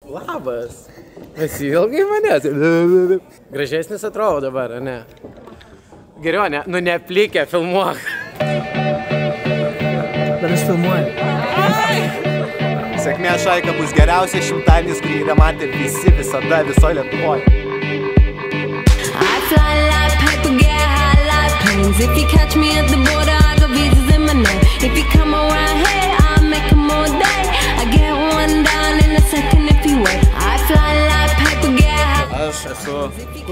Labas. Pasiilgai manęs. Gražesnis atrodo dabar, ne? Geriau, ne? Nu, neplikė, filmuok. Bet aš filmuoju. Sėkmės šaika bus geriausia šimtadienis, kurį yra matę visi visada visoje Lietuvoje. I fly like paper, get high like planes. If you catch me at the border, I got visas in my name. If you come around here, I'll make them all day. I get one down in a second if you wait. I fly like paper, get high. Aš esu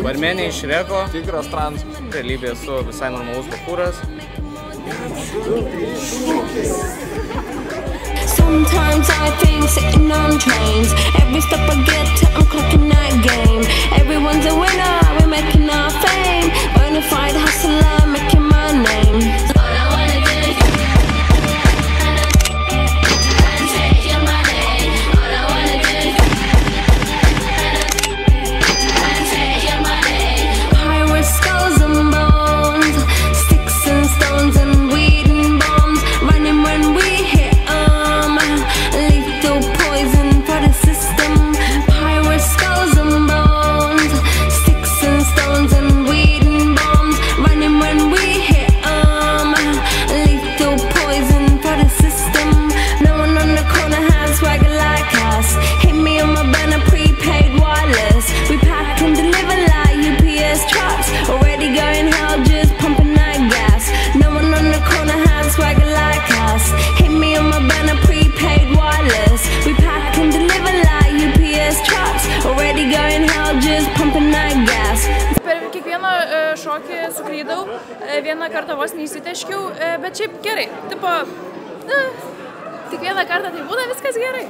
barmenė iš Reko. Tikras trans. Realybė esu visai normalus bakūras. Sometimes I think sitting on trains. Every step I get to, I'm clocking that game. Everyone's a winner, we're making our fame. Bonafide hustler, making my name. All I wanna do is take your money. All I wanna do is take your money. Pirates, skulls and bones, sticks and stones and weed and bombs. Running when we hit. Lethal poison for the system. Pirates, skulls and bones, sticks and stones and weed and bombs. Running when we hit lethal poison for the system. No one on the corner has swagger like us. Hit me on my banner, prepaid wireless. We pack and deliver like UPS trucks. Already going hell, just pumping that gas. No one on the corner has swagger like us. Hit me on my banner, prepaid wireless. We pack and deliver like UPS trucks. Already going hell, just pumping that gas. Per kiekvieną šokį suklydau, vieną kartą vos neįsiteškiau, bet šiaip gerai. Tipo, tik vieną kartą tai būna viskas gerai.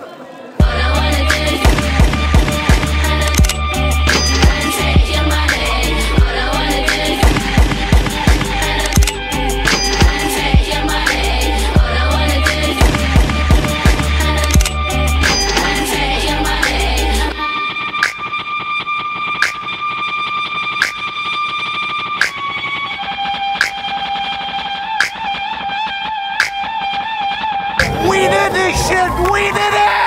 We did this shit! We did it!